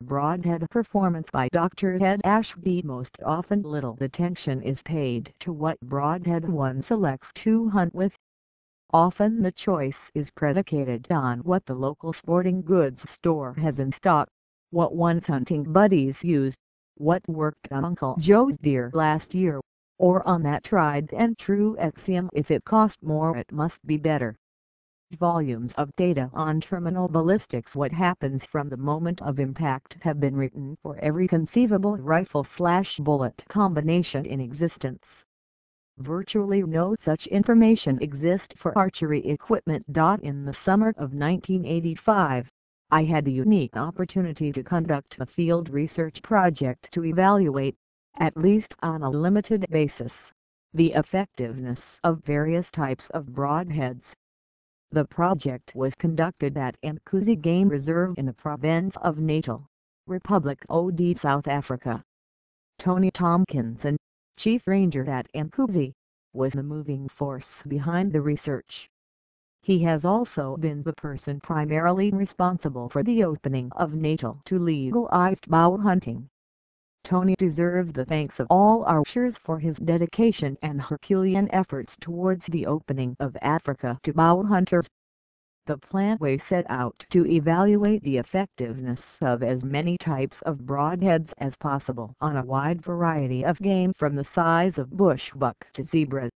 Broadhead performance by Dr. Ted Ashby. Most often little attention is paid to what broadhead one selects to hunt with. Often the choice is predicated on what the local sporting goods store has in stock, what one's hunting buddies use, what worked on Uncle Joe's deer last year, or on that tried and true axiom: if it cost more it must be better. Volumes of data on terminal ballistics, what happens from the moment of impact, have been written for every conceivable rifle/bullet combination in existence. Virtually no such information exists for archery equipment. In the summer of 1985, I had the unique opportunity to conduct a field research project to evaluate, at least on a limited basis, the effectiveness of various types of broadheads. The project was conducted at Mkuzi Game Reserve in the province of Natal, Republic of South Africa. Tony Tompkinson, Chief Ranger at Mkuzi, was the moving force behind the research. He has also been the person primarily responsible for the opening of Natal to legalized bow hunting. Tony deserves the thanks of all archers for his dedication and Herculean efforts towards the opening of Africa to bow hunters. The plan was set out to evaluate the effectiveness of as many types of broadheads as possible on a wide variety of game, from the size of bush buck to zebras.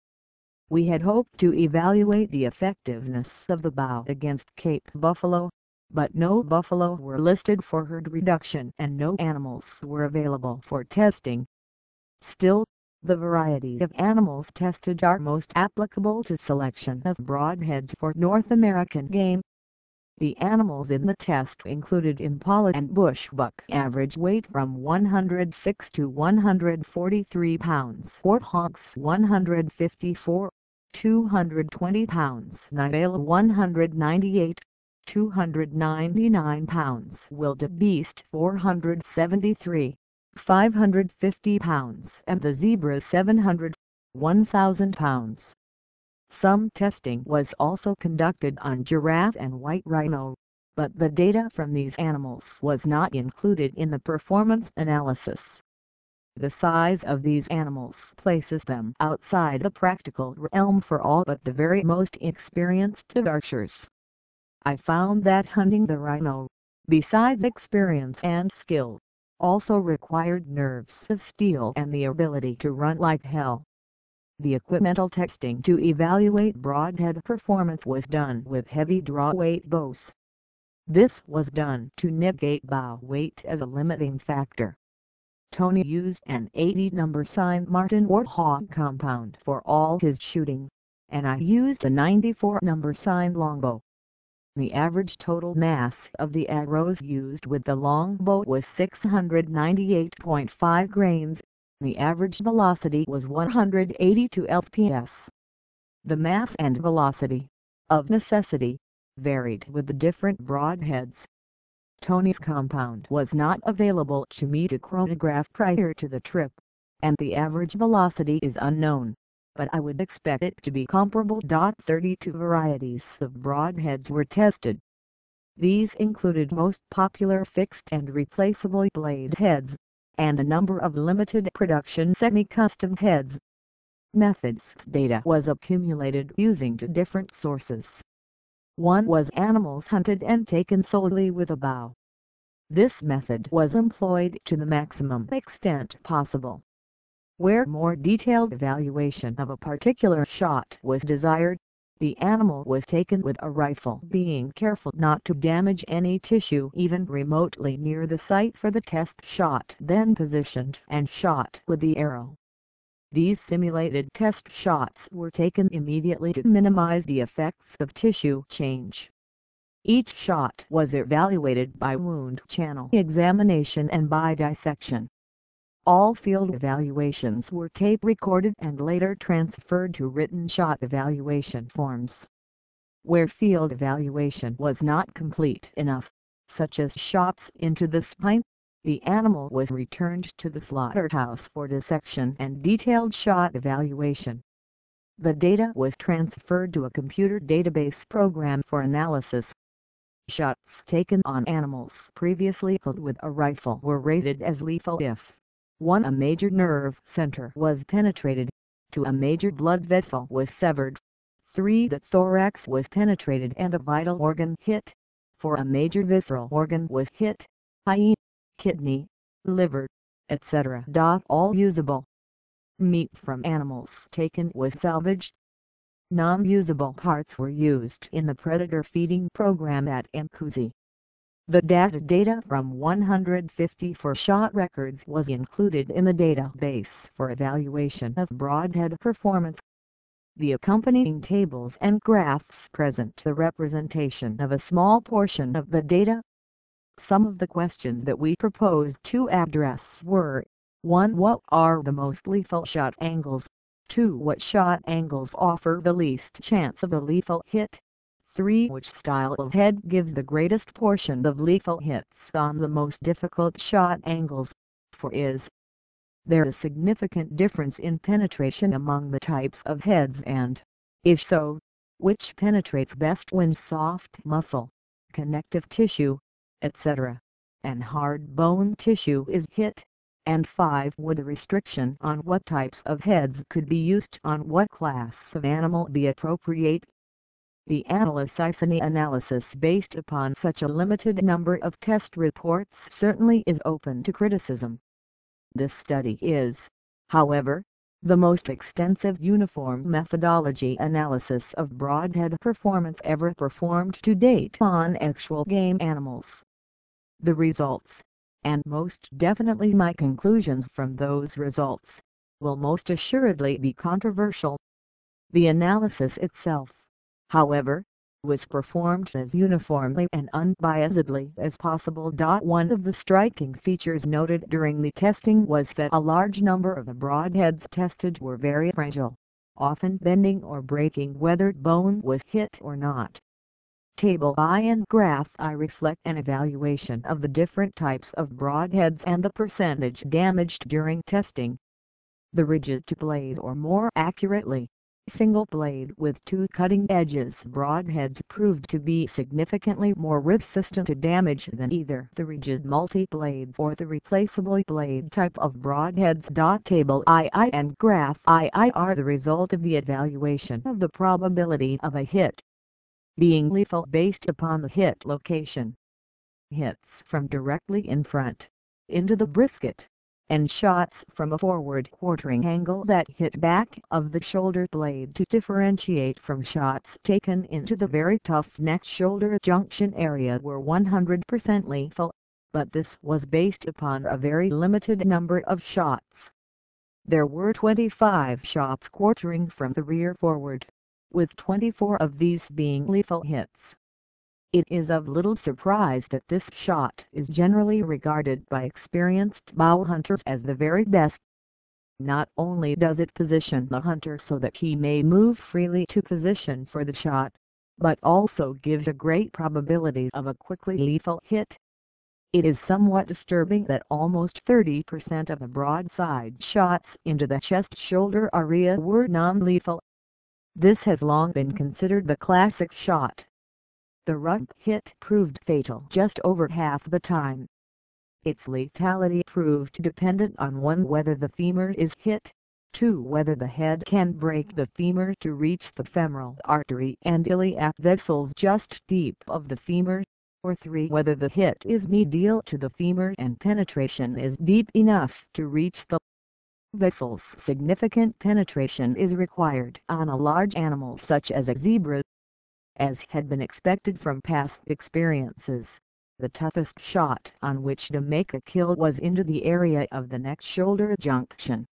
We had hoped to evaluate the effectiveness of the bow against Cape buffalo, but no buffalo were listed for herd reduction and no animals were available for testing. Still, the variety of animals tested are most applicable to selection of broadheads for North American game. The animals in the test included impala and bushbuck, average weight from 106 to 143 pounds, warthogs 154, 220 pounds, nyala 198, 299 pounds, wildebeest 473, 550 pounds, and the zebra 700, 1,000 pounds. Some testing was also conducted on giraffe and white rhino, but the data from these animals was not included in the performance analysis. The size of these animals places them outside the practical realm for all but the very most experienced of archers. I found that hunting the rhino, besides experience and skill, also required nerves of steel and the ability to run like hell. The equipmental testing to evaluate broadhead performance was done with heavy draw weight bows. This was done to negate bow weight as a limiting factor. Tony used an 80 number St. Martin Warthog compound for all his shooting, and I used a 94 number St. longbow. The average total mass of the arrows used with the longbow was 698.5 grains. The average velocity was 182 lps. The mass and velocity, of necessity, varied with the different broadheads. Tony's compound was not available to me to chronograph prior to the trip, and the average velocity is unknown, but I would expect it to be comparable. 32 varieties of broadheads were tested. These included most popular fixed and replaceable blade heads, and a number of limited production semi-custom heads. Methods data was accumulated using two different sources. One was animals hunted and taken solely with a bow. This method was employed to the maximum extent possible. Where more detailed evaluation of a particular shot was desired, the animal was taken with a rifle, being careful not to damage any tissue even remotely near the site for the test shot, then positioned and shot with the arrow. These simulated test shots were taken immediately to minimize the effects of tissue change. Each shot was evaluated by wound channel examination and by dissection. All field evaluations were tape recorded and later transferred to written shot evaluation forms. Where field evaluation was not complete enough, such as shots into the spine, the animal was returned to the slaughterhouse for dissection and detailed shot evaluation. The data was transferred to a computer database program for analysis. Shots taken on animals previously killed with a rifle were rated as lethal if 1. A major nerve center was penetrated, 2. A major blood vessel was severed, 3. The thorax was penetrated and a vital organ hit, 4. A major visceral organ was hit, i.e., kidney, liver, etc. All usable meat from animals taken was salvaged. Non-usable parts were used in the predator feeding program at Mkuzi. The data from 154 shot records was included in the database for evaluation of Broadhead performance. The accompanying tables and graphs present the representation of a small portion of the data. Some of the questions that we proposed to address were: 1. What are the most lethal shot angles? 2. What shot angles offer the least chance of a lethal hit? 3. Which style of head gives the greatest portion of lethal hits on the most difficult shot angles? 4. Is there a significant difference in penetration among the types of heads, and, if so, which penetrates best when soft muscle, connective tissue, etc., and hard bone tissue is hit? And 5. Would a restriction on what types of heads could be used on what class of animal be appropriate? The analysis based upon such a limited number of test reports certainly is open to criticism. This study is, however, the most extensive uniform methodology analysis of Broadhead performance ever performed to date on actual game animals. The results, and most definitely my conclusions from those results, will most assuredly be controversial. The analysis itself, however, was performed as uniformly and unbiasedly as possible. One of the striking features noted during the testing was that a large number of the broadheads tested were very fragile, often bending or breaking whether bone was hit or not. Table I and Graph I reflect an evaluation of the different types of broadheads and the percentage damaged during testing. The rigid two-blade, or more accurately, single blade with two cutting edges broadheads, proved to be significantly more resistant to damage than either the rigid multi-blades or the replaceable blade type of broadheads. Table II and Graph II are the result of the evaluation of the probability of a hit being lethal based upon the hit location. Hits from directly in front, into the brisket, and shots from a forward quartering angle that hit back of the shoulder blade to differentiate from shots taken into the very tough neck-shoulder junction area were 100% lethal, but this was based upon a very limited number of shots. There were 25 shots quartering from the rear forward, with 24 of these being lethal hits. It is of little surprise that this shot is generally regarded by experienced bow hunters as the very best. Not only does it position the hunter so that he may move freely to position for the shot, but also gives a great probability of a quickly lethal hit. It is somewhat disturbing that almost 30% of the broadside shots into the chest-shoulder area were non-lethal. This has long been considered the classic shot. The rump hit proved fatal just over half the time. Its lethality proved dependent on 1. Whether the femur is hit, 2. Whether the head can break the femur to reach the femoral artery and iliac vessels just deep of the femur, or 3. Whether the hit is medial to the femur and penetration is deep enough to reach the vessels. Significant penetration is required on a large animal such as a zebra. As had been expected from past experiences, the toughest shot on which to make a kill was into the area of the neck-shoulder junction.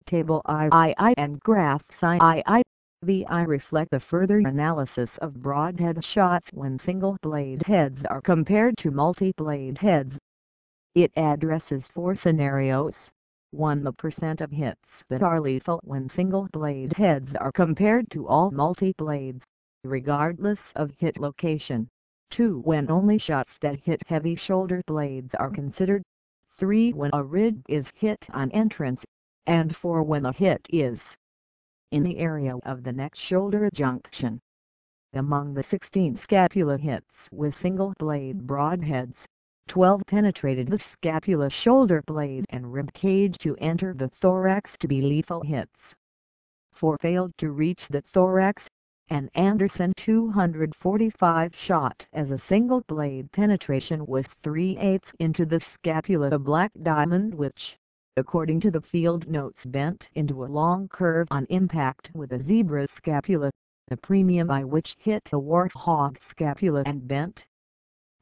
Table II and Graphs II reflect the further analysis of broadhead shots when single-blade heads are compared to multi-blade heads. It addresses 4 scenarios. 1. The percent of hits that are lethal when single-blade heads are compared to all multi-blades, regardless of hit location. 2. When only shots that hit heavy shoulder blades are considered. 3. When a rib is hit on entrance. And 4. When the hit is in the area of the neck-shoulder junction. Among the 16 scapula hits with single-blade broadheads, 12 penetrated the scapula, shoulder blade and rib cage to enter the thorax to be lethal hits. 4 failed to reach the thorax. An Anderson 245 shot as a single-blade penetration was 3/8 into the scapula, a black diamond which, according to the field notes, bent into a long curve on impact with a zebra scapula, a premium by which hit a warthog scapula and bent.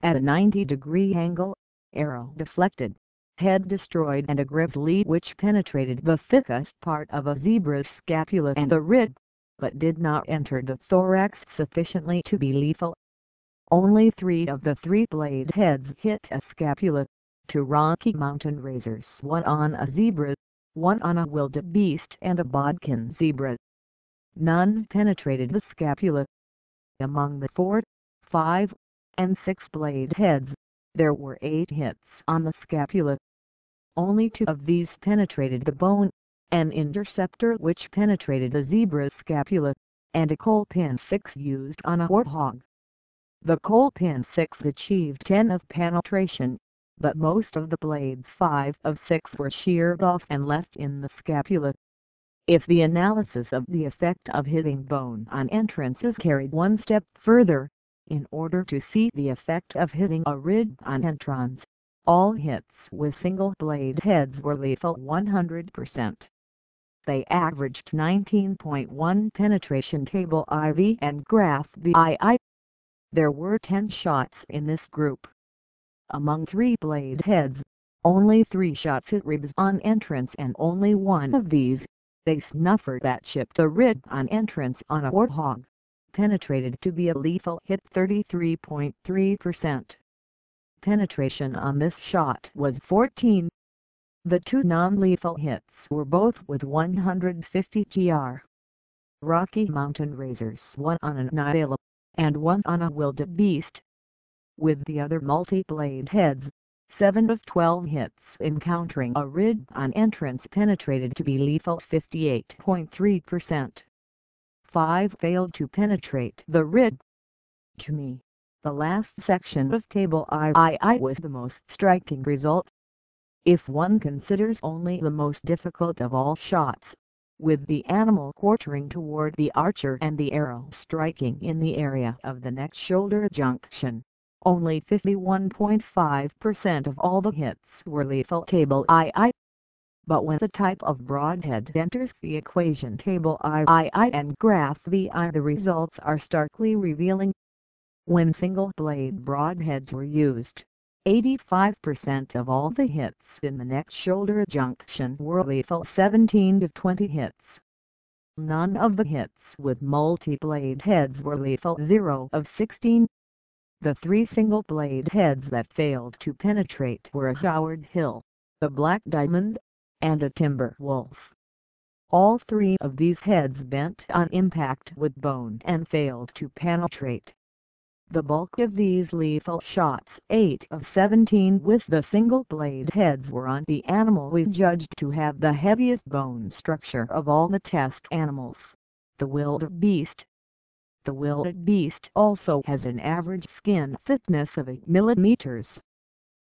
At a 90-degree angle, arrow deflected, head destroyed, and a grizzly which penetrated the thickest part of a zebra scapula and the rib, but did not enter the thorax sufficiently to be lethal. Only 3 of the 3-blade heads hit a scapula, 2 Rocky Mountain razors, 1 on a zebra, 1 on a wildebeest and a bodkin zebra. None penetrated the scapula. Among the 4, 5, and 6-blade heads, there were 8 hits on the scapula. Only 2 of these penetrated the bone, an interceptor which penetrated the zebra scapula, and a coal pin 6 used on a warthog. The coal pin 6 achieved 10 of penetration, but most of the blades 5 of 6 were sheared off and left in the scapula. If the analysis of the effect of hitting bone on entrance is carried one step further, in order to see the effect of hitting a rib on entrance, all hits with single-blade heads were lethal 100%. They averaged 19.1 penetration, table IV and graph VII. There were 10 shots in this group. Among 3-blade heads, only 3 shots hit ribs on entrance, and only 1 of these, a snuffer that chipped a rib on entrance on a warthog, penetrated to be a lethal hit 33.3%. Penetration on this shot was 14. The 2 non-lethal hits were both with 150 gr. Rocky Mountain razors, 1 on an Nyala, and 1 on a wildebeest. With the other multi-blade heads, 7 of 12 hits encountering a rib on entrance penetrated to be lethal 58.3%. 5 failed to penetrate the rib. To me, the last section of table II was the most striking result. If one considers only the most difficult of all shots, with the animal quartering toward the archer and the arrow striking in the area of the neck-shoulder junction, only 51.5% of all the hits were lethal, table II. But when the type of broadhead enters the equation, table III and graph VI, the results are starkly revealing. When single-blade broadheads were used, 85% of all the hits in the neck-shoulder junction were lethal, 17 of 20 hits. None of the hits with multi-blade heads were lethal, 0 of 16. The 3 single-blade heads that failed to penetrate were a Howard Hill, a black diamond, and a timber wolf. All 3 of these heads bent on impact with bone and failed to penetrate. The bulk of these lethal shots, 8 of 17 with the single-blade heads, were on the animal we judged to have the heaviest bone structure of all the test animals, the wildebeest. The wildebeest also has an average skin thickness of 8 mm.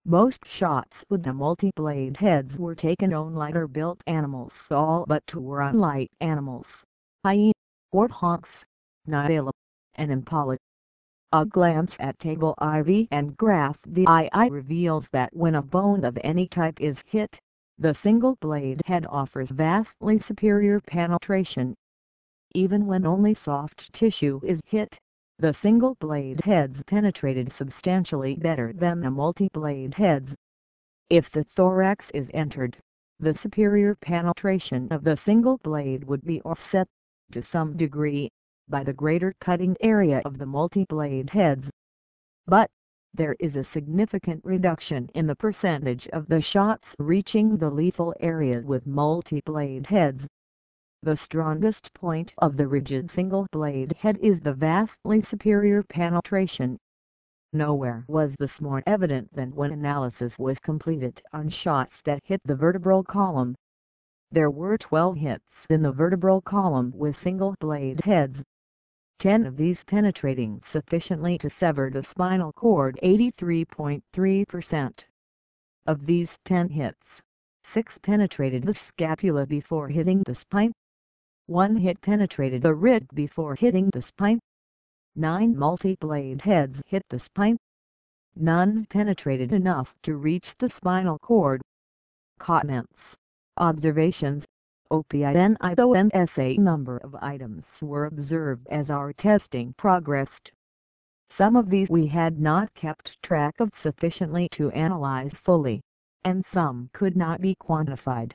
Most shots with the multi-blade heads were taken on lighter-built animals, all but 2 were on light animals, i.e., warthogs, Nyala, and impala. A glance at table IV and graph VII reveals that when a bone of any type is hit, the single-blade head offers vastly superior penetration. Even when only soft tissue is hit, the single-blade heads penetrated substantially better than the multi-blade heads. If the thorax is entered, the superior penetration of the single blade would be offset, to some degree, by the greater cutting area of the multi-blade heads. But, there is a significant reduction in the percentage of the shots reaching the lethal area with multi-blade heads. The strongest point of the rigid single-blade head is the vastly superior penetration. Nowhere was this more evident than when analysis was completed on shots that hit the vertebral column. There were 12 hits in the vertebral column with single-blade heads. 10 of these penetrating sufficiently to sever the spinal cord. 83.3%. Of these 10 hits, 6 penetrated the scapula before hitting the spine. 1 hit penetrated the rib before hitting the spine. 9 multi-blade heads hit the spine. None penetrated enough to reach the spinal cord. Comments. Observations. OPINIDO and SA number of items were observed as our testing progressed. Some of these we had not kept track of sufficiently to analyze fully, and some could not be quantified.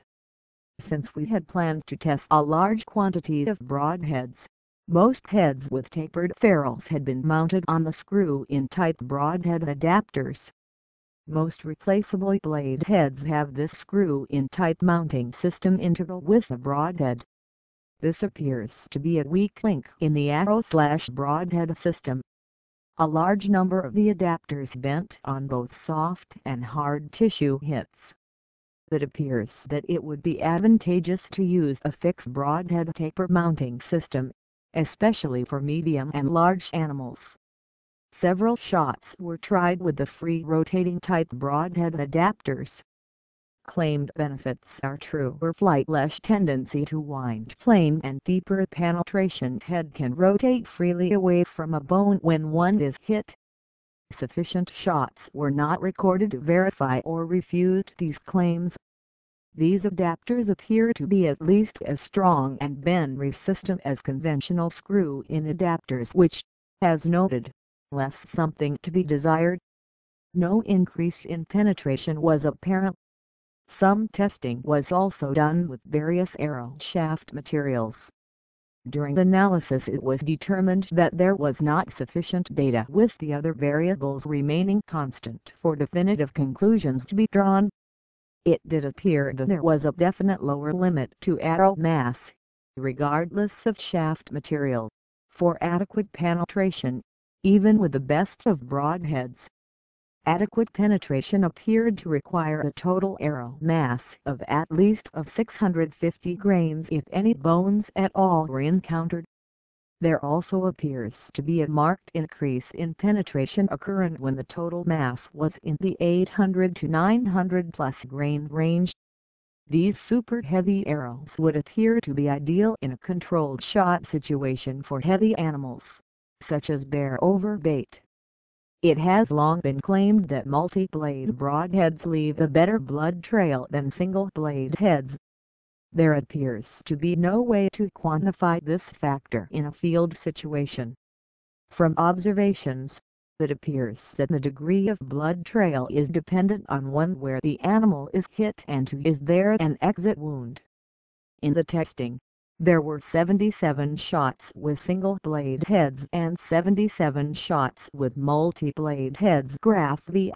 Since we had planned to test a large quantity of broadheads, most heads with tapered ferrules had been mounted on the screw-in type broadhead adapters. Most replaceable blade heads have this screw-in type mounting system integral with the broadhead. This appears to be a weak link in the arrow/broadhead system. A large number of the adapters bent on both soft and hard tissue hits. It appears that it would be advantageous to use a fixed broadhead taper mounting system, especially for medium and large animals. Several shots were tried with the free rotating type broadhead adapters. Claimed benefits are truer flight, less tendency to wind plane, and deeper penetration. Head can rotate freely away from a bone when one is hit. Sufficient shots were not recorded to verify or refute these claims. These adapters appear to be at least as strong and bend resistant as conventional screw-in adapters, which, as noted, left something to be desired. No increase in penetration was apparent. Some testing was also done with various arrow shaft materials. During analysis it was determined that there was not sufficient data with the other variables remaining constant for definitive conclusions to be drawn. It did appear that there was a definite lower limit to arrow mass, regardless of shaft material, for adequate penetration, even with the best of broadheads. Adequate penetration appeared to require a total arrow mass of at least 650 grains if any bones at all were encountered. There also appears to be a marked increase in penetration occurring when the total mass was in the 800 to 900 plus grain range. These super heavy arrows would appear to be ideal in a controlled shot situation for heavy animals, such as bear over bait. It has long been claimed that multi-blade broadheads leave a better blood trail than single-blade heads. There appears to be no way to quantify this factor in a field situation. From observations, it appears that the degree of blood trail is dependent on one, where the animal is hit, and two, is there an exit wound. In the testing, there were 77 shots with single-blade heads and 77 shots with multi-blade heads. Graph VII.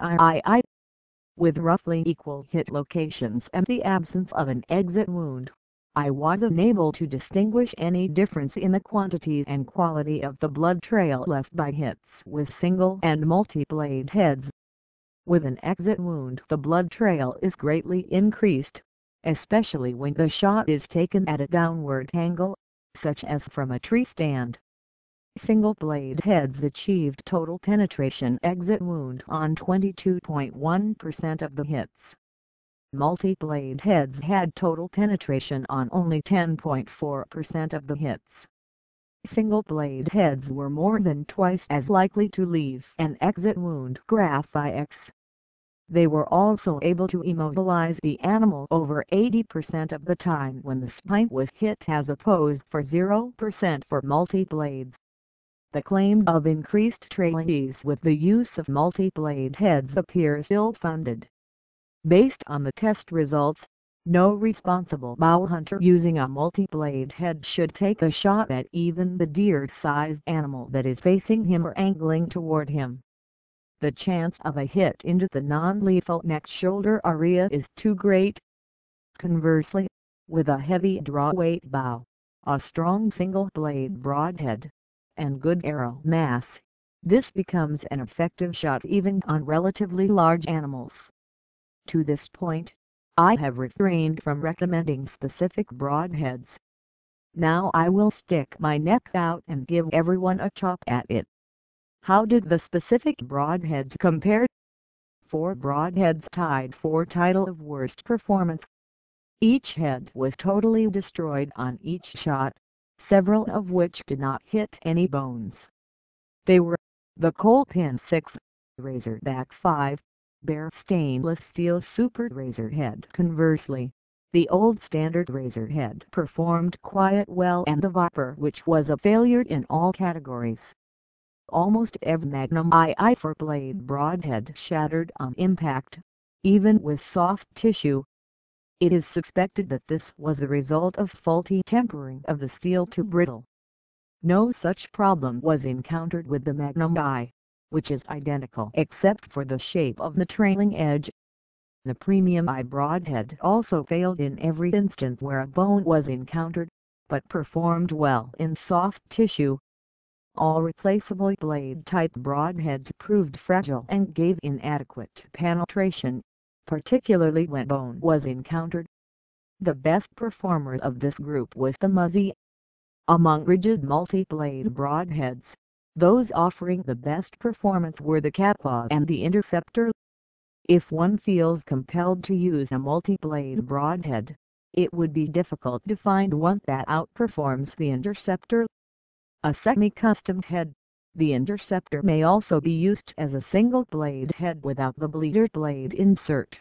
With roughly equal hit locations and the absence of an exit wound, I was unable to distinguish any difference in the quantity and quality of the blood trail left by hits with single and multi-blade heads. With an exit wound, the blood trail is greatly increased, especially when the shot is taken at a downward angle, such as from a tree stand. Single-blade heads achieved total penetration exit wound on 22.1% of the hits. Multi-blade heads had total penetration on only 10.4% of the hits. Single-blade heads were more than twice as likely to leave an exit wound. Graph IX. They were also able to immobilize the animal over 80% of the time when the spine was hit, as opposed for 0% for multi-blades. The claim of increased trailing ease with the use of multi-blade heads appears ill-founded. Based on the test results, no responsible bow hunter using a multi-blade head should take a shot at even the deer-sized animal that is facing him or angling toward him. The chance of a hit into the non-lethal neck-shoulder area is too great. Conversely, with a heavy draw-weight bow, a strong single-blade broadhead, and good arrow mass, this becomes an effective shot even on relatively large animals. To this point, I have refrained from recommending specific broadheads. Now I will stick my neck out and give everyone a chop at it. How did the specific broadheads compare? 4 broadheads tied for title of worst performance. Each head was totally destroyed on each shot, several of which did not hit any bones. They were the Colt Pin 6, Razorback 5, Bear Stainless Steel Super Razorhead. Conversely, the old standard Razorhead performed quite well, and the Viper, which was a failure in all categories. Almost every Magnum II for blade broadhead shattered on impact, even with soft tissue. It is suspected that this was the result of faulty tempering of the steel to brittle. No such problem was encountered with the Magnum I, which is identical except for the shape of the trailing edge. The Premium I broadhead also failed in every instance where a bone was encountered, but performed well in soft tissue. All replaceable blade-type broadheads proved fragile and gave inadequate penetration, particularly when bone was encountered. The best performer of this group was the Muzzy. Among rigid multi-blade broadheads, those offering the best performance were the Catclaw and the Interceptor. If one feels compelled to use a multi-blade broadhead, it would be difficult to find one that outperforms the Interceptor. A semi-custom head, the Interceptor may also be used as a single-blade head without the bleeder blade insert.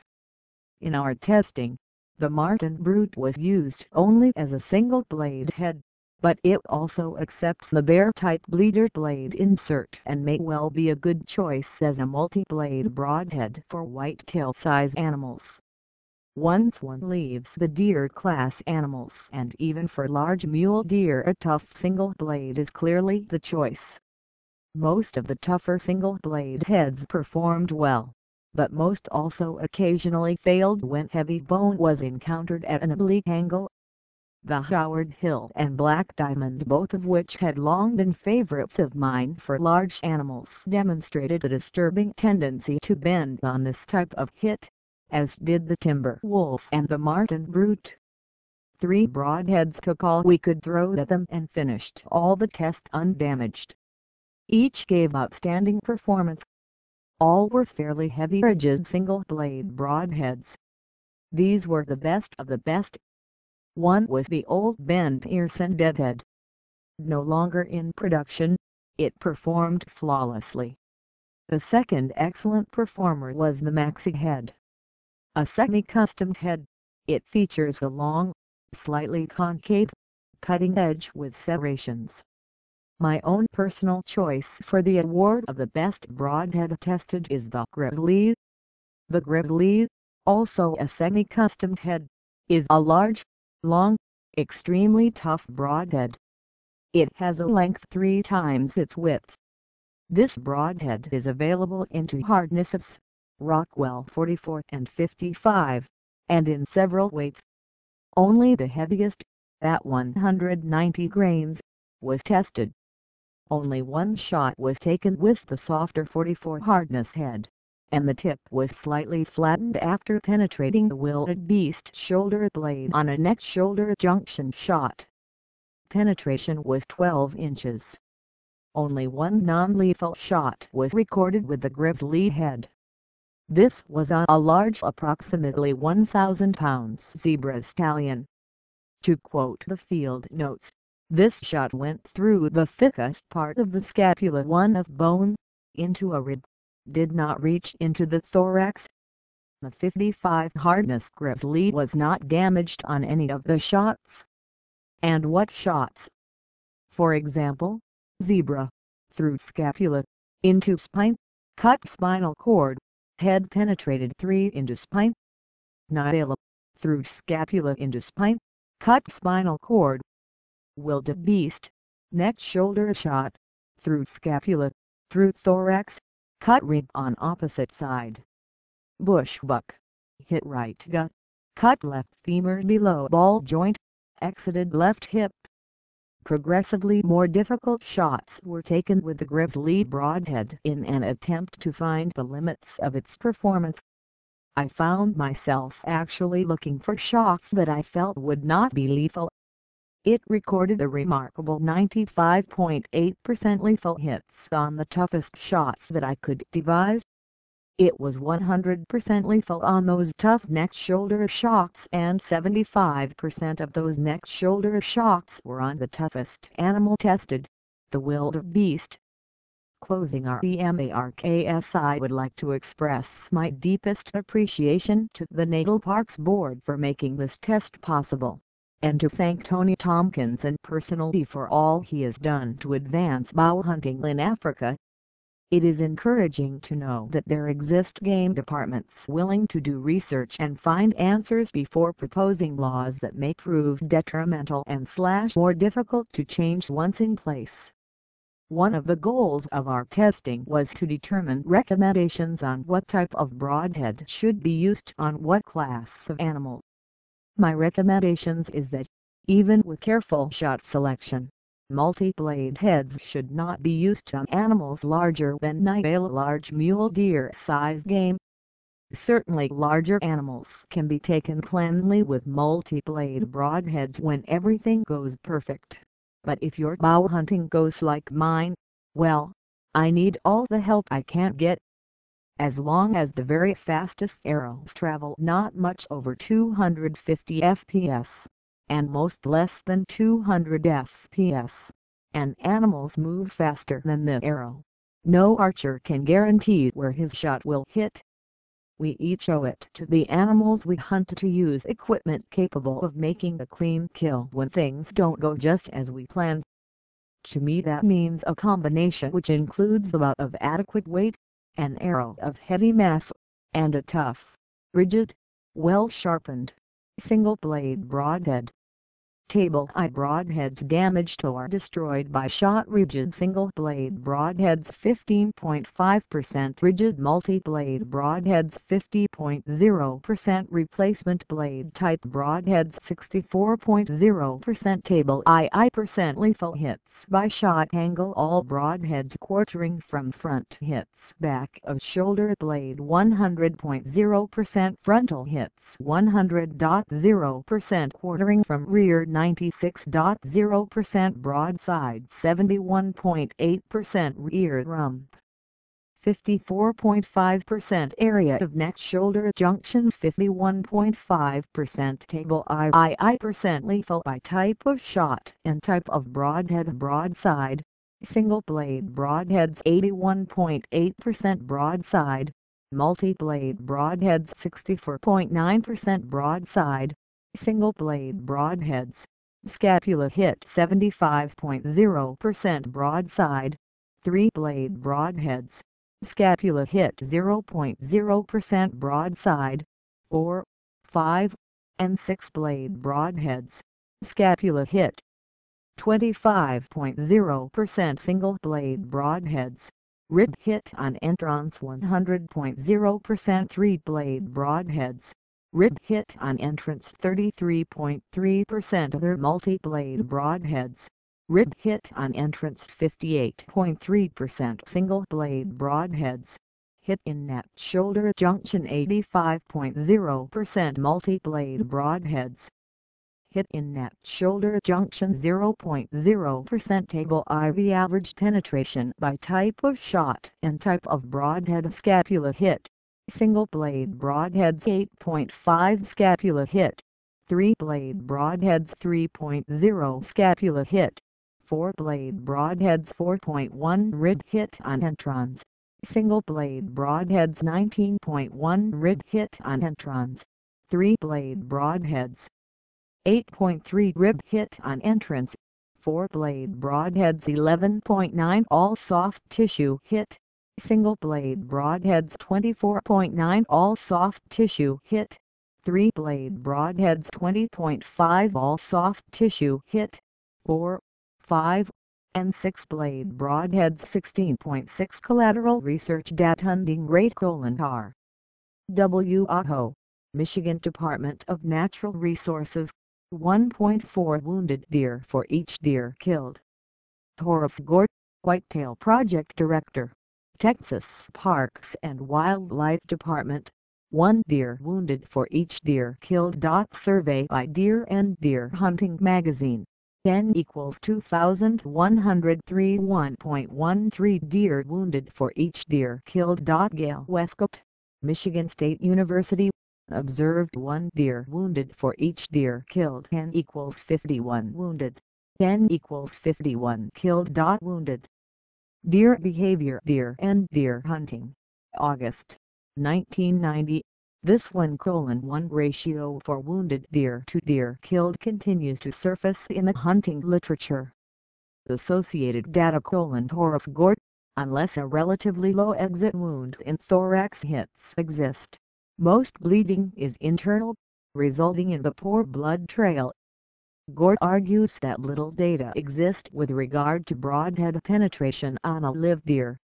In our testing, the Martin Brute was used only as a single-blade head, but it also accepts the Bear-type bleeder blade insert and may well be a good choice as a multi-blade broadhead for whitetail-size animals. Once one leaves the deer class animals, and even for large mule deer, a tough single blade is clearly the choice. Most of the tougher single blade heads performed well, but most also occasionally failed when heavy bone was encountered at an oblique angle. The Howard Hill and Black Diamond, both of which had long been favorites of mine for large animals, demonstrated a disturbing tendency to bend on this type of hit, as did the Timber Wolf and the Martin Brute. 3 broadheads took all we could throw at them and finished all the tests undamaged. Each gave outstanding performance. All were fairly heavy rigid single-blade broadheads. These were the best of the best. One was the old Ben Pearson Deadhead. No longer in production, it performed flawlessly. The second excellent performer was the Maxi Head. A semi-custom head, it features a long, slightly concave, cutting edge with serrations. My own personal choice for the award of the best broadhead tested is the Grizzly. The Grizzly, also a semi-custom head, is a large, long, extremely tough broadhead. It has a length 3 times its width. This broadhead is available in 2 hardnesses, Rockwell 44 and 55, and in several weights. Only the heaviest, at 190 grains, was tested. Only one shot was taken with the softer 44 hardness head, and the tip was slightly flattened after penetrating the wildebeest shoulder blade on a neck-shoulder junction shot. Penetration was 12 inches. Only one non-lethal shot was recorded with the Grizzly head. This was on a large, approximately 1,000 pounds zebra stallion. To quote the field notes, this shot went through the thickest part of the scapula, one of bone, into a rib, did not reach into the thorax. The 55 hardness Grizzly was not damaged on any of the shots. And what shots? For example, zebra, through scapula, into spine, cut spinal cord, head penetrated 3 into spine. Nyala, through scapula into spine, cut spinal cord. Wildebeest, neck shoulder shot, through scapula, through thorax, cut rib on opposite side. Bushbuck, hit right gut, cut left femur below ball joint, exited left hip. Progressively more difficult shots were taken with the Grizzly broadhead in an attempt to find the limits of its performance. I found myself actually looking for shots that I felt would not be lethal. It recorded a remarkable 95.8% lethal hits on the toughest shots that I could devise. It was 100% lethal on those tough neck-shoulder shots, and 75% of those neck-shoulder shots were on the toughest animal tested, the wildebeest. Closing our remarks, I would like to express my deepest appreciation to the National Parks Board for making this test possible, and to thank Tony Tompkins personally for all he has done to advance bow hunting in Africa. It is encouraging to know that there exist game departments willing to do research and find answers before proposing laws that may prove detrimental and / more difficult to change once in place. One of the goals of our testing was to determine recommendations on what type of broadhead should be used on what class of animal. My recommendations is that, even with careful shot selection, multi-blade heads should not be used on animals larger than a large mule deer size game. Certainly larger animals can be taken cleanly with multi-blade broadheads when everything goes perfect. But if your bow hunting goes like mine, well, I need all the help I can get. As long as the very fastest arrows travel not much over 250 fps, and most less than 200 fps, and animals move faster than the arrow, no archer can guarantee where his shot will hit. We each owe it to the animals we hunt to use equipment capable of making a clean kill when things don't go just as we planned. To me that means a combination which includes a bow of adequate weight, an arrow of heavy mass, and a tough, rigid, well-sharpened, single-blade broadhead. Table I broadheads damaged or destroyed by shot: rigid single-blade broadheads 15.5%, rigid multi-blade broadheads 50.0%, replacement blade type broadheads 64.0%. Table I percent lethal hits by shot angle: all broadheads quartering from front hits back of shoulder blade 100.0%, frontal hits 100.0%, quartering from rear 96.0%, broadside 71.8%, rear rump 54.5%, area of neck shoulder junction 51.5%. Table I percent lethal by type of shot and type of broadhead: broadside, single blade broadheads 81.8%, broadside, multi-blade broadheads 64.9%, broadside, single blade broadheads, scapula hit 75.0%, broadside, three-blade broadheads, scapula hit 0.0%, broadside, 4, 5, and 6-blade broadheads, scapula hit 25.0%, single-blade broadheads, rib hit on entrance 100.0%, three-blade broadheads, rib hit on entrance 33.3%, other multi-blade broadheads, rib hit on entrance 58.3%, single-blade broadheads, hit in neck shoulder junction 85.0%, multi-blade broadheads, hit in neck shoulder junction 0.0%. Table IV average penetration by type of shot and type of broadhead: scapula hit, single blade broadheads 8.5, scapula hit, three blade broadheads 3.0, scapula hit, four blade broadheads 4.1, rib hit on entrance, single blade broadheads 19.1, rib hit on entrance, three blade broadheads 8.3, rib hit on entrance, four-blade broadheads 11.9, all soft tissue hit, single-blade broadheads 24.9, all soft tissue hit, three-blade broadheads 20.5, all soft tissue hit, 4, 5, and 6-blade broadheads 16.6. Collateral research data: hunting rate: R. W. Aho, Michigan Department of Natural Resources, 1.4 wounded deer for each deer killed. Horace Gort, Whitetail Project Director, Texas Parks and Wildlife Department, 1 deer wounded for each deer killed. Survey by Deer and Deer Hunting Magazine, N equals 2103. 1.13 deer wounded for each deer killed. Gail Westcott, Michigan State University, observed 1 deer wounded for each deer killed. N equals 51 wounded. N equals 51 killed. Wounded. Deer behavior. Deer and deer hunting. August 1990. This 1:1 ratio for wounded deer to deer killed continues to surface in the hunting literature. Associated data: thorax gore. Unless a relatively low exit wound in thorax hits exist, most bleeding is internal, resulting in the poor blood trail. Gore argues that little data exists with regard to broadhead penetration on a live deer.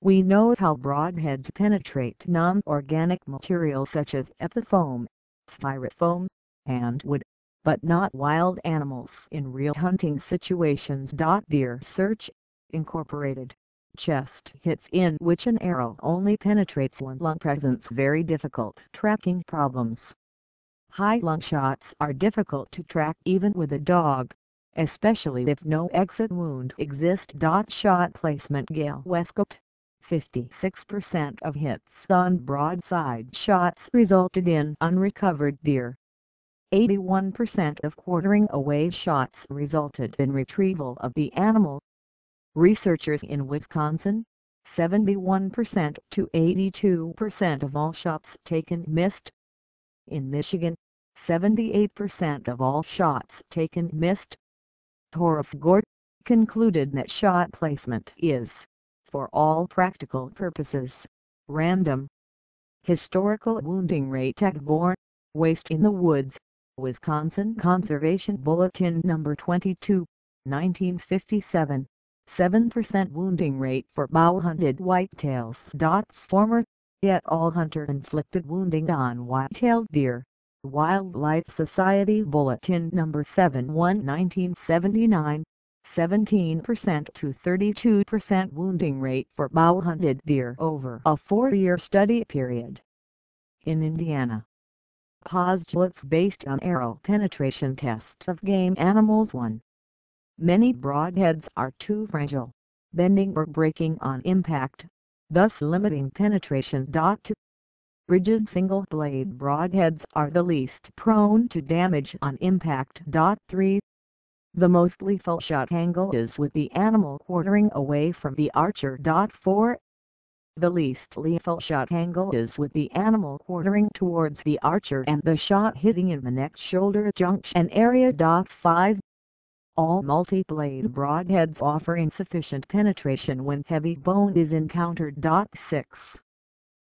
We know how broadheads penetrate non-organic materials such as epitherm, styrofoam, and wood, but not wild animals in real hunting situations. Deer Search, Incorporated. Chest hits in which an arrow only penetrates one lung presents very difficult tracking problems. High lung shots are difficult to track even with a dog, especially if no exit wound exists. Shot placement. Gail Westcott, 56% of hits on broadside shots resulted in unrecovered deer. 81% of quartering away shots resulted in retrieval of the animal. Researchers in Wisconsin, 71% to 82% of all shots taken missed. In Michigan, 78% of all shots taken missed. Horace Gort concluded that shot placement is, for all practical purposes, random. Historical wounding rate at Bourne, Waste in the Woods, Wisconsin Conservation Bulletin No. 22, 1957, 7% wounding rate for bow-hunted whitetails. Stormer, et al. Hunter-inflicted wounding on white-tailed deer, Wildlife Society Bulletin No. 71, 1979, 17% to 32% wounding rate for bow-hunted deer over a 4-year study period. In Indiana, postulates based on arrow penetration test of game animals. 1. Many broadheads are too fragile, bending or breaking on impact, thus limiting penetration. 2. Rigid single-blade broadheads are the least prone to damage on impact. 3. The most lethal shot angle is with the animal quartering away from the archer. 4. The least lethal shot angle is with the animal quartering towards the archer and the shot hitting in the neck-shoulder junction area. 5. All multi-blade broadheads offer insufficient penetration when heavy bone is encountered. 6.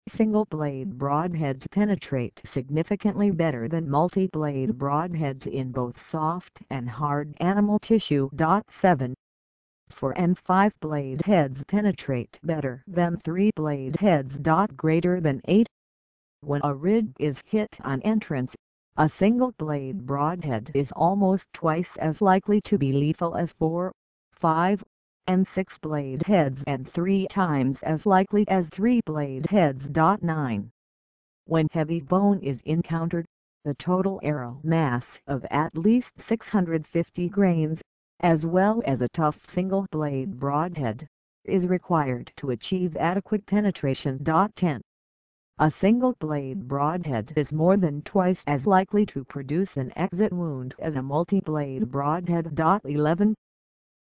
Single-blade broadheads penetrate significantly better than multi-blade broadheads in both soft and hard animal tissue. 7. 4 and 5-blade heads penetrate better than 3-blade heads. Greater than 8. When a rig is hit on entrance, a single-blade broadhead is almost twice as likely to be lethal as 4, 5, and 6-blade heads and 3 times as likely as 3-blade heads. 9. When heavy bone is encountered, the total arrow mass of at least 650 grains, as well as a tough single-blade broadhead, is required to achieve adequate penetration. 10. A single-blade broadhead is more than twice as likely to produce an exit wound as a multi-blade broadhead. 11.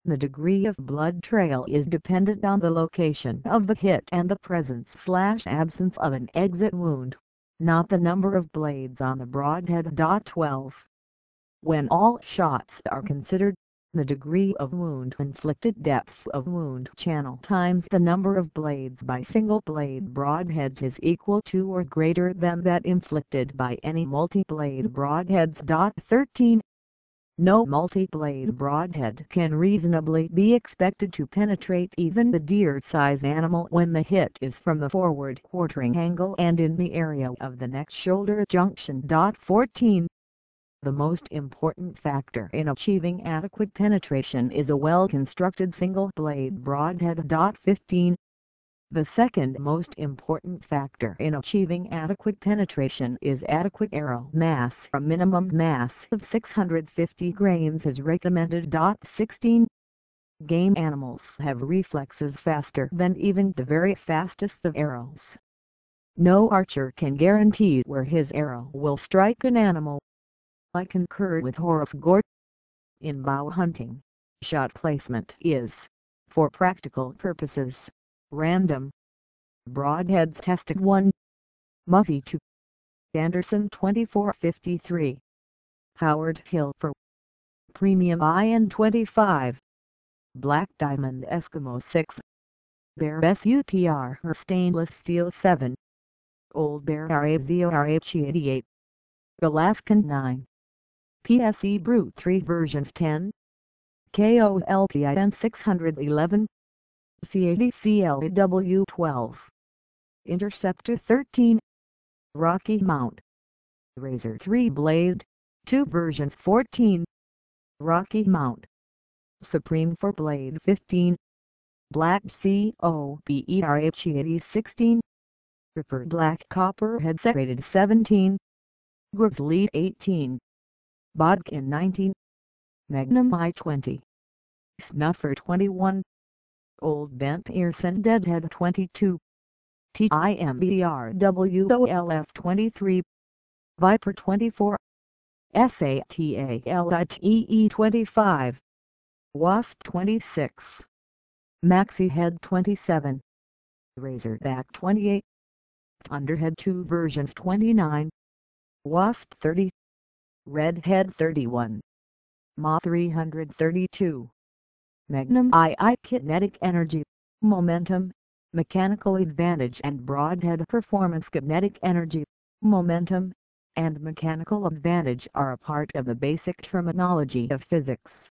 The degree of blood trail is dependent on the location of the hit and the presence/absence of an exit wound, not the number of blades on the broadhead. 12. When all shots are considered, the degree of wound inflicted, depth of wound channel times the number of blades by single-blade broadheads is equal to or greater than that inflicted by any multi-blade broadheads. 13. No multi-blade broadhead can reasonably be expected to penetrate even the deer-sized animal when the hit is from the forward quartering angle and in the area of the neck-shoulder junction. 14. The most important factor in achieving adequate penetration is a well-constructed single-blade broadhead. 15. The second most important factor in achieving adequate penetration is adequate arrow mass. A minimum mass of 650 grains is recommended. 16. Game animals have reflexes faster than even the very fastest of arrows. No archer can guarantee where his arrow will strike an animal. I concur with Horace Gort. In bow hunting, shot placement is, for practical purposes, random. Broadheads tested 1. Muffy 2. Anderson 2453. Howard Hill for Premium IN 25. Black Diamond Eskimo 6. Bear SUPR or Stainless Steel 7. Old Bear RAZORH 88. Alaskan 9. PSE Brute 3 versions 10. KOLPIN 611. CADCLW 12. Interceptor 13. Rocky Mount Razor 3 Blade 2 versions 14. Rocky Mount Supreme 4 Blade 15. Black COBERH 80 16. Ripper Black Copperhead Serrated 17. Grizzly 18. Bodkin 19. Magnum I 20. Snuffer 21. Old Bent Earson Deadhead 22. TIMBRWOLF 23. Viper 24. SATALITEE 25. Wasp 26. Maxi Head 27. Razorback 28. Thunderhead 2 versions 29. Wasp 30. Redhead 31. Ma 332. Magnum II Kinetic Energy, Momentum, Mechanical Advantage and Broadhead Performance. Kinetic Energy, Momentum, and Mechanical Advantage are a part of the basic terminology of physics.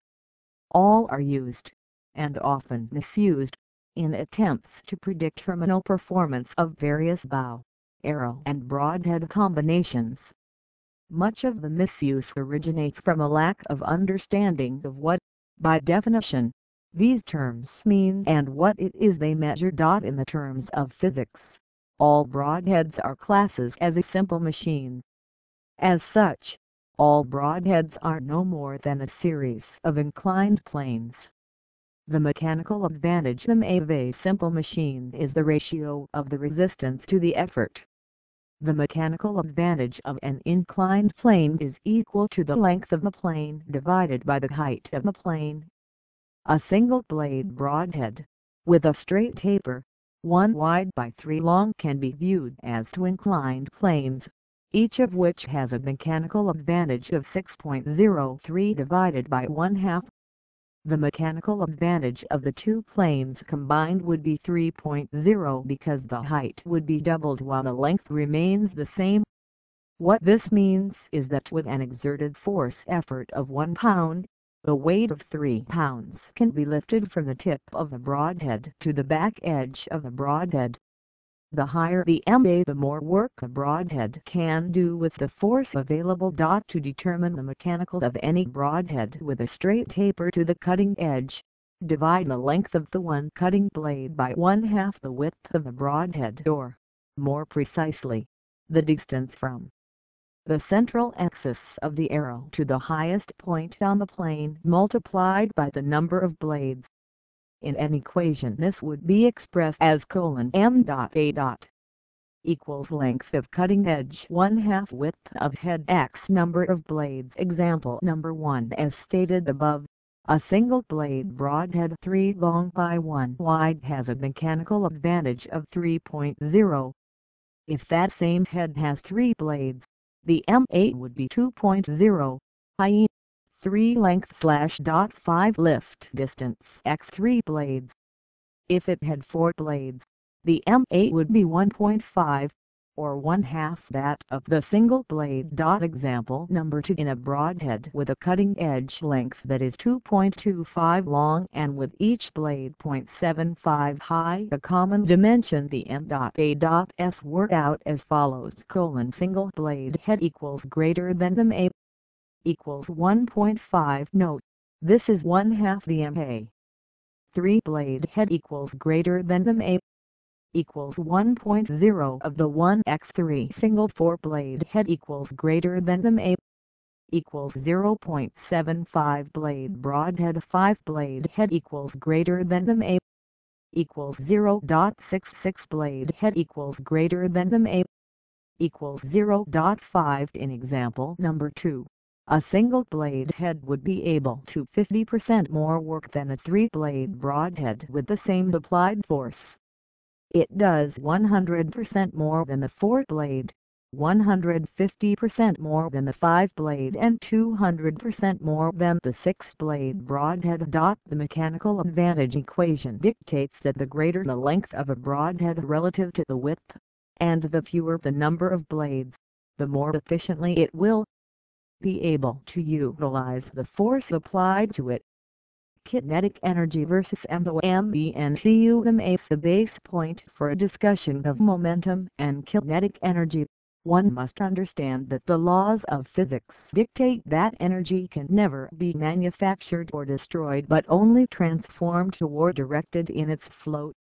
All are used, and often misused, in attempts to predict terminal performance of various bow, arrow and broadhead combinations. Much of the misuse originates from a lack of understanding of what, by definition, these terms mean and what it is they measure. In the terms of physics, all broadheads are classes as a simple machine. As such, all broadheads are no more than a series of inclined planes. The mechanical advantage of a simple machine is the ratio of the resistance to the effort. The mechanical advantage of an inclined plane is equal to the length of the plane divided by the height of the plane. A single blade broadhead, with a straight taper, 1 wide by 3 long, can be viewed as two inclined planes, each of which has a mechanical advantage of 6.03 divided by 1/2. The mechanical advantage of the two planes combined would be 3.0 because the height would be doubled while the length remains the same. What this means is that with an exerted force effort of 1 pound, the weight of 3 pounds can be lifted from the tip of the broadhead to the back edge of the broadhead. The higher the MA, the more work a broadhead can do with the force available. To determine the mechanical of any broadhead with a straight taper to the cutting edge, divide the length of the one cutting blade by 1/2 the width of the broadhead, or, more precisely, the distance from the central axis of the arrow to the highest point on the plane multiplied by the number of blades. In an equation this would be expressed as :M.A. equals length of cutting edge 1/2 width of head x number of blades. Example number 1 as stated above. A single blade broadhead 3 long by 1 wide has a mechanical advantage of 3.0. If that same head has 3 blades, the MA would be 2.0, i.e. 3 length / 5 lift distance x 3 blades. If it had 4 blades, the MA would be 1.5, or 1/2 that of the single blade. Example number 2 in a broadhead with a cutting edge length that is 2.25 long and with each blade 0.75 high, a common dimension, the M.A.S worked out as follows: single blade head equals greater than the MA equals 1.5. Note, this is 1/2 the MA. 3 blade head equals greater than the MA equals 1.0 of the 1x3 single 4-blade head equals greater than the A equals 0.75 blade broadhead 5-blade head equals greater than the A equals 0.66 blade head equals greater than the A equals 0.5. In example number 2, a single blade head would be able to 50% more work than a 3-blade broadhead with the same applied force. It does 100% more than the 4-blade, 150% more than the 5-blade and 200% more than the 6-blade broadhead. The mechanical advantage equation dictates that the greater the length of a broadhead relative to the width, and the fewer the number of blades, the more efficiently it will be able to utilize the force applied to it. Kinetic energy versus moment. The base point for a discussion of momentum and kinetic energy. One must understand that the laws of physics dictate that energy can never be manufactured or destroyed but only transformed or directed in its flow.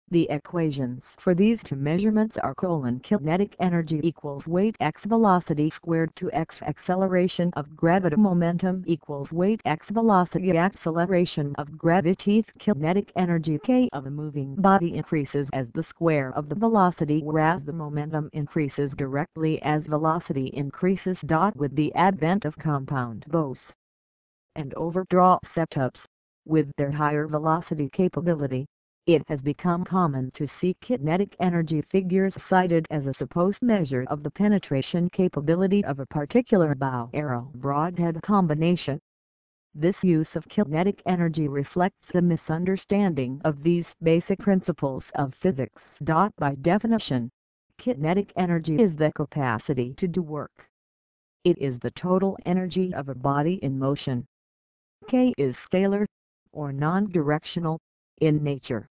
The equations for these two measurements are: kinetic energy equals weight x velocity squared to x acceleration of gravity, momentum equals weight x velocity acceleration of gravity. Kinetic energy K of a moving body increases as the square of the velocity, whereas the momentum increases directly as velocity increases. With the advent of compound bows and overdraw setups, with their higher velocity capability, it has become common to see kinetic energy figures cited as a supposed measure of the penetration capability of a particular bow arrow broadhead combination. This use of kinetic energy reflects the misunderstanding of these basic principles of physics. By definition, kinetic energy is the capacity to do work. It is the total energy of a body in motion. K is scalar, or non-directional, in nature.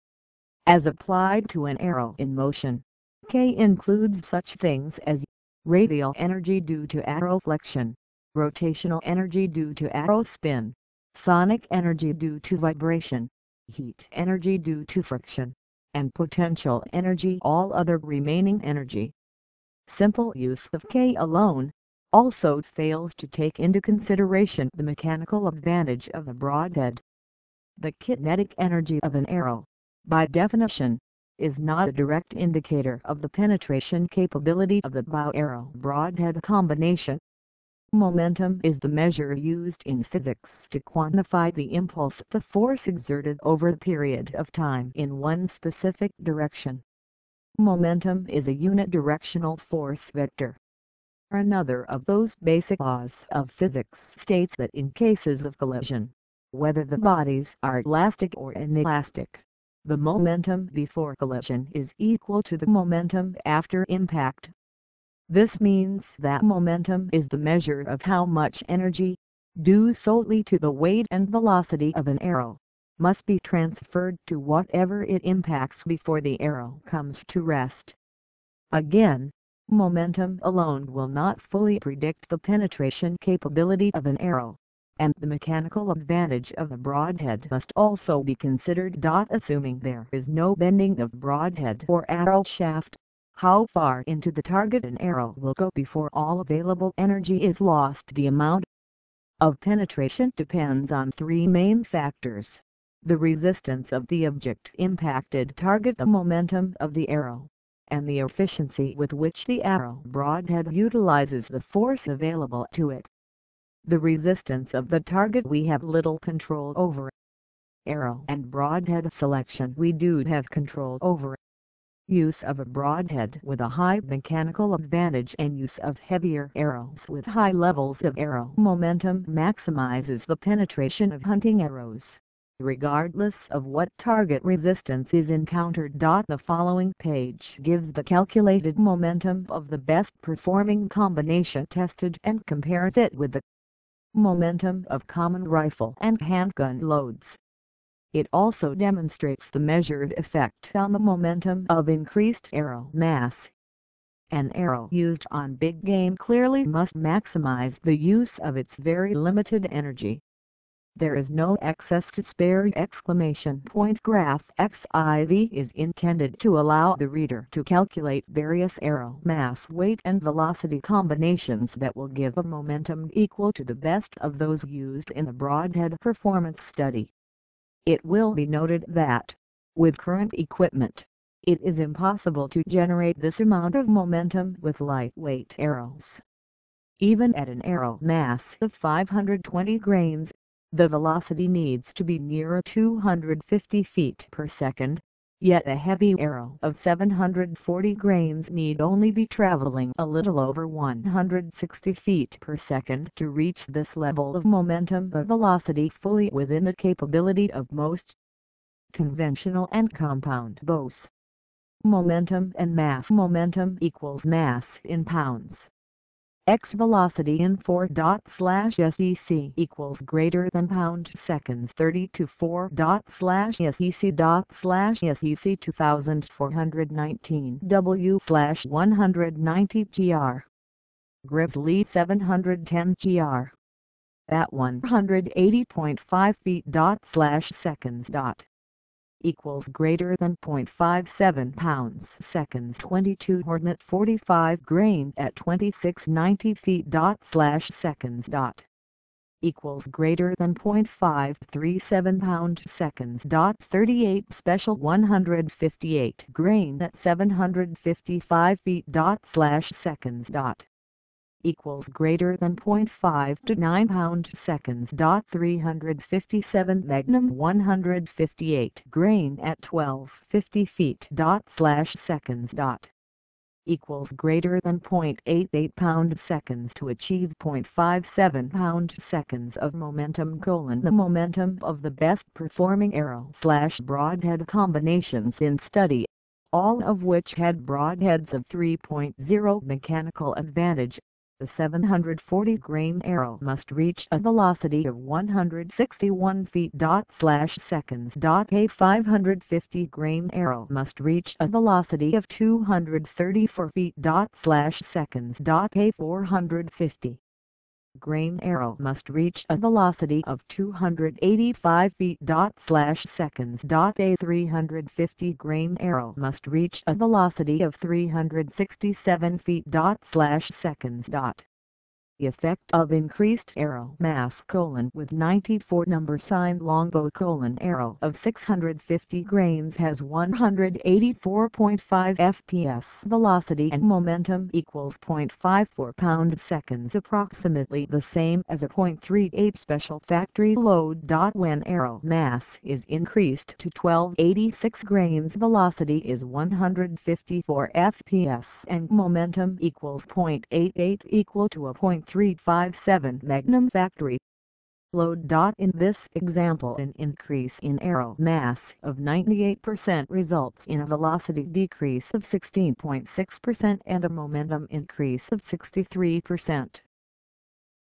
As applied to an arrow in motion, K includes such things as radial energy due to arrow flexion, rotational energy due to arrow spin, sonic energy due to vibration, heat energy due to friction, and potential energy, all other remaining energy. Simple use of K alone also fails to take into consideration the mechanical advantage of a broadhead. The kinetic energy of an arrow, by definition, is not a direct indicator of the penetration capability of the bow arrow broadhead combination. Momentum is the measure used in physics to quantify the impulse, the force exerted over a period of time in one specific direction. Momentum is a unidirectional force vector. Another of those basic laws of physics states that in cases of collision, whether the bodies are elastic or inelastic, the momentum before collision is equal to the momentum after impact. This means that momentum is the measure of how much energy, due solely to the weight and velocity of an arrow, must be transferred to whatever it impacts before the arrow comes to rest. Again, momentum alone will not fully predict the penetration capability of an arrow, and the mechanical advantage of a broadhead must also be considered. Assuming there is no bending of broadhead or arrow shaft, how far into the target an arrow will go before all available energy is lost? The amount of penetration depends on three main factors: the resistance of the object impacted target, the momentum of the arrow, and the efficiency with which the arrow broadhead utilizes the force available to it. The resistance of the target we have little control over. Arrow and broadhead selection we do have control over. Use of a broadhead with a high mechanical advantage and use of heavier arrows with high levels of arrow momentum maximizes the penetration of hunting arrows, regardless of what target resistance is encountered. The following page gives the calculated momentum of the best performing combination tested and compares it with the momentum of common rifle and handgun loads. It also demonstrates the measured effect on the momentum of increased arrow mass. An arrow used on big game clearly must maximize the use of its very limited energy. There is no excess to spare! Exclamation point. Graph XIV is intended to allow the reader to calculate various arrow mass, weight and velocity combinations that will give a momentum equal to the best of those used in the Broadhead performance study. It will be noted that, with current equipment, it is impossible to generate this amount of momentum with lightweight arrows. Even at an arrow mass of 520 grains, the velocity needs to be near 250 feet per second, yet a heavy arrow of 740 grains need only be traveling a little over 160 feet per second to reach this level of momentum, a velocity fully within the capability of most conventional and compound bows. Momentum and mass. Momentum equals mass in pounds. X velocity in 4./sec equals greater than pound seconds 30 to 4./sec./sec 2419 W/190 gr. Grizzly 710 gr. At 180.5 feet/seconds. Equals greater than 0.57 pounds seconds 22 Hornet 45 grain at 2690 feet/seconds. Equals greater than 0.537 pound seconds. 38 Special 158 grain at 755 feet/seconds. Equals greater than 0.529 pound seconds. 357 Magnum 158 grain at 1250 feet/seconds. Equals greater than 0.88 pound seconds to achieve 0.57 pound seconds of momentum: the momentum of the best performing arrow/broadhead combinations in study, all of which had broadheads of 3.0 mechanical advantage. The 740 grain arrow must reach a velocity of 161 feet/seconds. A 550 grain arrow must reach a velocity of 234 feet/seconds. A 450 grain arrow must reach a velocity of 285 feet/seconds. A 350 grain arrow must reach a velocity of 367 feet/seconds. The effect of increased arrow mass: with 94 number sign longbow: arrow of 650 grains has 184.5 fps velocity and momentum equals 0.54 pound seconds, approximately the same as a 0.38 special factory load. When arrow mass is increased to 1286 grains, velocity is 154 fps and momentum equals 0.88, equal to a 0.357 Magnum factory load. In this example, an increase in arrow mass of 98% results in a velocity decrease of 16.6% and a momentum increase of 63%.